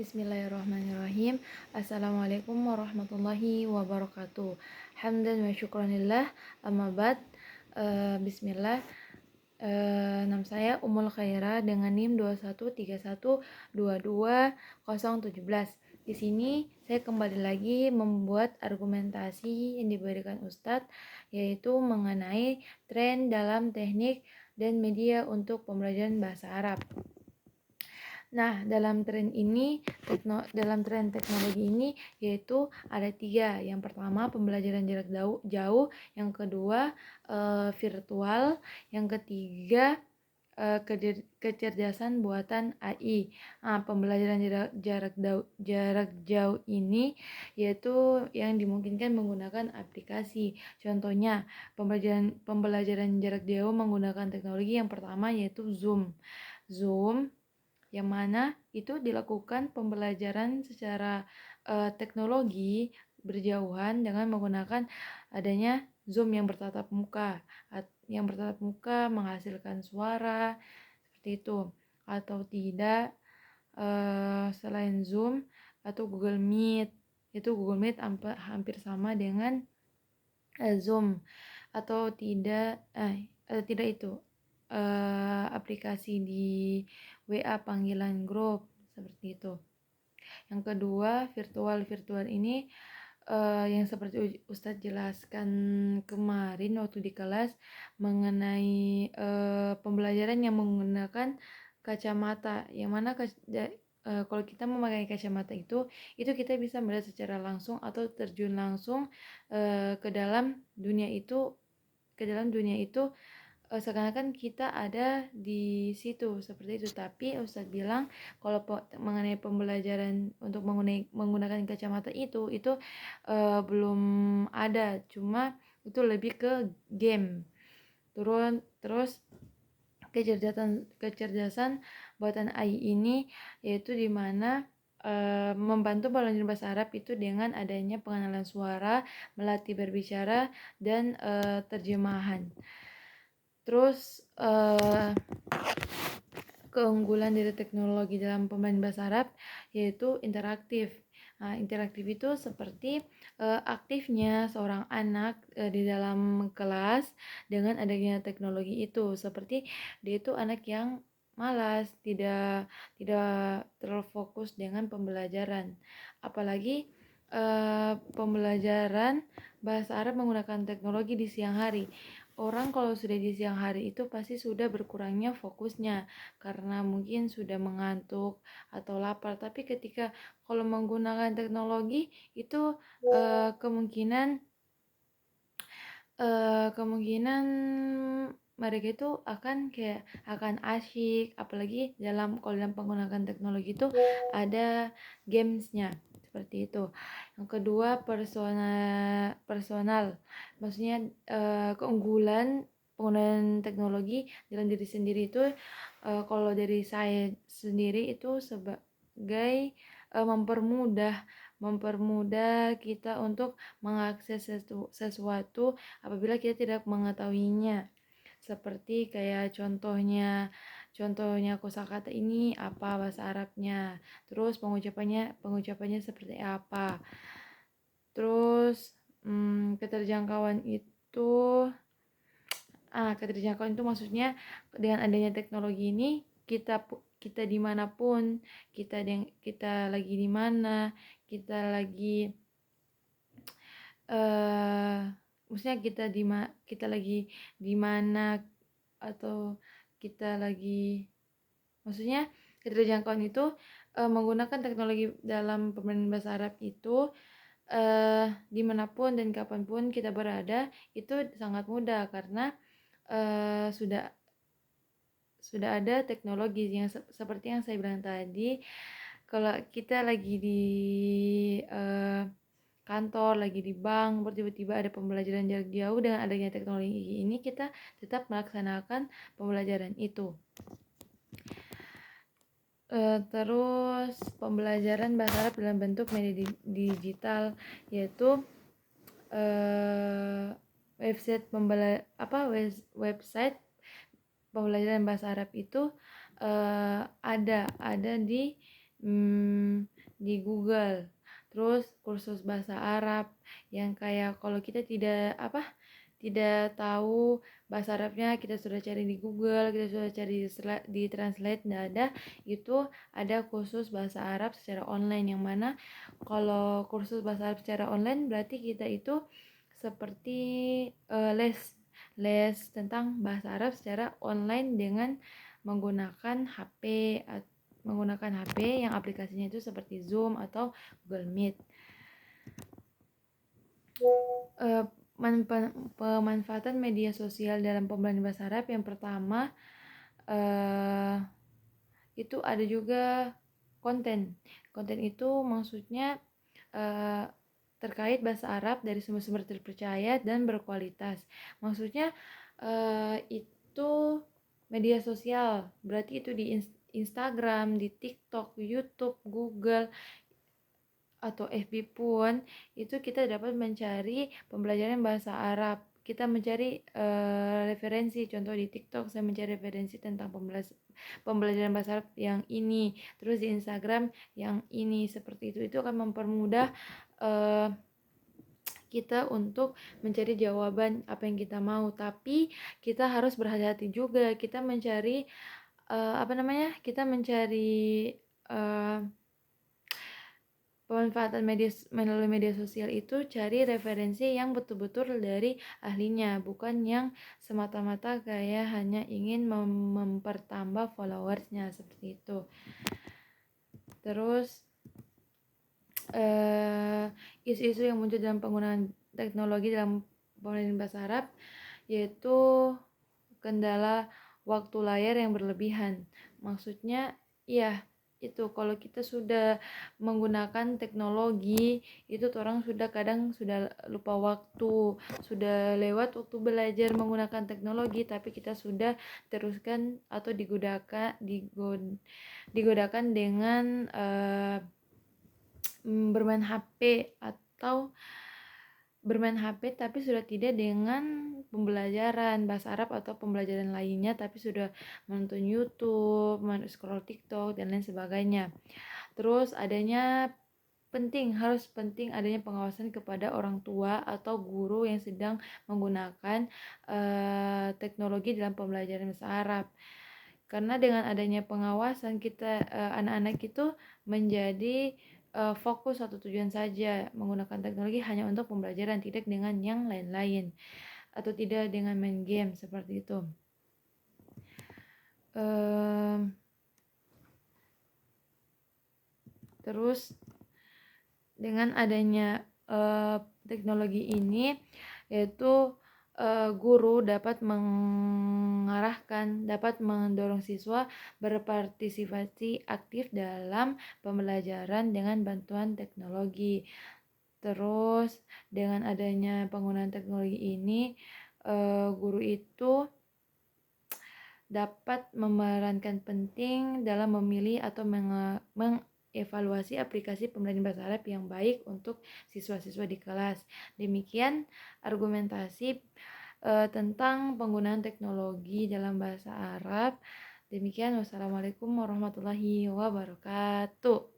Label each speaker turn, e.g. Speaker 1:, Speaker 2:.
Speaker 1: Bismillahirrahmanirrahim. Assalamualaikum warahmatullahi wabarakatuh. Hamdan wa syukranillah. Amma ba'd. Bismillah. Nama saya Ummul Khaira dengan NIM 2131222017. Di sini saya kembali lagi membuat argumentasi yang diberikan Ustadz, yaitu mengenai tren dalam teknik dan media untuk pembelajaran bahasa Arab. Nah, dalam tren teknologi ini yaitu ada 3. Yang pertama pembelajaran jarak jauh, yang kedua virtual, yang ketiga kecerdasan buatan AI. Nah, pembelajaran jarak jauh ini yaitu yang dimungkinkan menggunakan aplikasi. Contohnya, pembelajaran jarak jauh menggunakan teknologi yang pertama yaitu Zoom. Yang mana itu dilakukan pembelajaran secara teknologi berjauhan dengan menggunakan adanya Zoom yang bertatap muka. Yang bertatap muka menghasilkan suara seperti itu. Atau tidak selain Zoom atau Google Meet. Itu Google Meet hampir sama dengan Zoom. Atau tidak itu aplikasi di WA panggilan grup seperti itu. Yang kedua, virtual ini yang seperti Ustadz jelaskan kemarin waktu di kelas mengenai pembelajaran yang menggunakan kacamata, yang mana kalau kita memakai kacamata itu kita bisa melihat secara langsung atau terjun langsung ke dalam dunia itu seakan-akan kita ada di situ seperti itu. Tapi Ustadz bilang kalau mengenai pembelajaran untuk menggunakan kacamata itu belum ada, cuma itu lebih ke game. Terus kecerdasan buatan AI ini yaitu dimana membantu pembelajaran bahasa Arab itu dengan adanya pengenalan suara, melatih berbicara, dan terjemahan. Terus keunggulan dari teknologi dalam pembelajaran bahasa Arab yaitu interaktif. Nah, interaktif itu seperti aktifnya seorang anak di dalam kelas dengan adanya teknologi itu. Seperti dia itu anak yang malas, tidak terlalu fokus dengan pembelajaran. Apalagi pembelajaran bahasa Arab menggunakan teknologi di siang hari. Orang kalau sudah di siang hari itu pasti sudah berkurangnya fokusnya karena mungkin sudah mengantuk atau lapar. Tapi ketika kalau menggunakan teknologi itu kemungkinan mereka itu akan asyik, apalagi kalau dalam penggunaan teknologi itu ada gamesnya seperti itu. Yang kedua personal, maksudnya keunggulan penggunaan teknologi dalam diri sendiri itu kalau dari saya sendiri itu sebagai mempermudah kita untuk mengakses sesuatu apabila kita tidak mengetahuinya. Seperti kayak contohnya kosakata ini apa bahasa Arabnya, terus pengucapannya seperti apa. Terus keterjangkauan itu maksudnya dengan adanya teknologi ini kita dimanapun, kita lagi di mana, kita lagi maksudnya kita lagi di mana, atau kita lagi, maksudnya keterjangkauan itu menggunakan teknologi dalam pembelajaran bahasa Arab itu dimanapun dan kapanpun kita berada itu sangat mudah karena sudah ada teknologi yang seperti yang saya bilang tadi. Kalau kita lagi di kantor, lagi di bank, tiba-tiba ada pembelajaran jarak jauh, dengan adanya teknologi ini kita tetap melaksanakan pembelajaran itu. Terus pembelajaran bahasa Arab dalam bentuk media digital yaitu website pembelajaran bahasa Arab itu ada di di Google. Terus kursus bahasa Arab yang kayak kalau kita tidak tahu bahasa Arabnya, kita sudah cari di Google, kita sudah cari di translate, nggak ada, itu ada kursus bahasa Arab secara online, yang mana kalau kursus bahasa Arab secara online berarti kita itu seperti les les tentang bahasa Arab secara online dengan menggunakan HP yang aplikasinya itu seperti Zoom atau Google Meet. Eh, Pemanfaatan media sosial dalam pembelajaran bahasa Arab, yang pertama itu ada juga konten. Konten itu maksudnya terkait bahasa Arab dari sumber-sumber terpercaya dan berkualitas. Maksudnya itu media sosial, berarti itu di Instagram, di TikTok, YouTube, Google, atau FB pun, itu kita dapat mencari pembelajaran bahasa Arab. Kita mencari referensi, contoh di TikTok saya mencari referensi tentang pembelajaran bahasa Arab yang ini, terus di Instagram yang ini, seperti itu akan mempermudah kita untuk mencari jawaban apa yang kita mau. Tapi kita harus berhati-hati juga, kita mencari kita mencari pemanfaatan melalui media sosial itu cari referensi yang betul-betul dari ahlinya, bukan yang semata-mata kayak hanya ingin mempertambah followersnya, seperti itu. Terus isu-isu yang muncul dalam penggunaan teknologi dalam pembelajaran bahasa Arab, yaitu kendala waktu layar yang berlebihan. Maksudnya ya itu, kalau kita sudah menggunakan teknologi itu orang kadang sudah lupa waktu, sudah lewat waktu belajar menggunakan teknologi, tapi kita sudah teruskan atau digodakan dengan bermain HP atau bermain HP tapi sudah tidak dengan pembelajaran bahasa Arab atau pembelajaran lainnya, tapi sudah menonton YouTube, scroll TikTok dan lain sebagainya. Terus harus penting adanya pengawasan kepada orang tua atau guru yang sedang menggunakan teknologi dalam pembelajaran bahasa Arab. Karena dengan adanya pengawasan kita anak-anak itu menjadi fokus satu tujuan saja, menggunakan teknologi hanya untuk pembelajaran, tidak dengan yang lain-lain atau tidak dengan main game seperti itu. Terus dengan adanya teknologi ini, yaitu guru dapat dapat mendorong siswa berpartisipasi aktif dalam pembelajaran dengan bantuan teknologi. Terus dengan adanya penggunaan teknologi ini, guru itu dapat memerankan penting dalam memilih atau mengevaluasi aplikasi pembelajaran bahasa Arab yang baik untuk siswa-siswa di kelas. Demikian argumentasi tentang penggunaan teknologi dalam bahasa Arab. Demikian, wassalamualaikum warahmatullahi wabarakatuh.